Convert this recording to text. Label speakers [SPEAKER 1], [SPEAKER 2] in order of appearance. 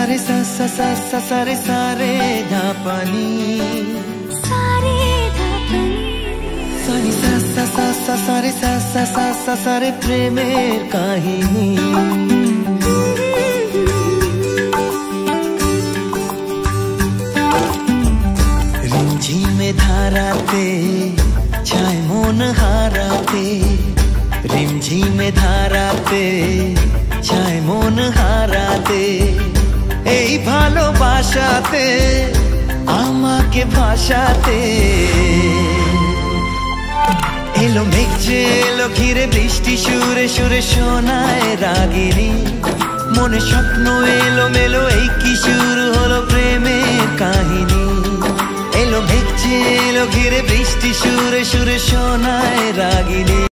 [SPEAKER 1] सारे सा सा सा सा सारे सारे धापानी सारे सानी सा सा सा सा सारे सा सा सा सा सारे प्रेमेर काहिनी रिमझिमे धाराते छाय मन हाराते रिमझिमे धाराते छाय मन हाराते এই ভালোবাসাতে আমাকে ভাষাতে এলো মেঘ যে এলো ঘিরে বৃষ্টি সুরে সুরে শোনায় রাগিনী মনে স্বপ্ন এলো মেলো এই কি শুরু হলো প্রেমের কাহিনী এলো মেঘ যে এলো ঘিরে বৃষ্টি সুরে সুরে শোনায় রাগিনী।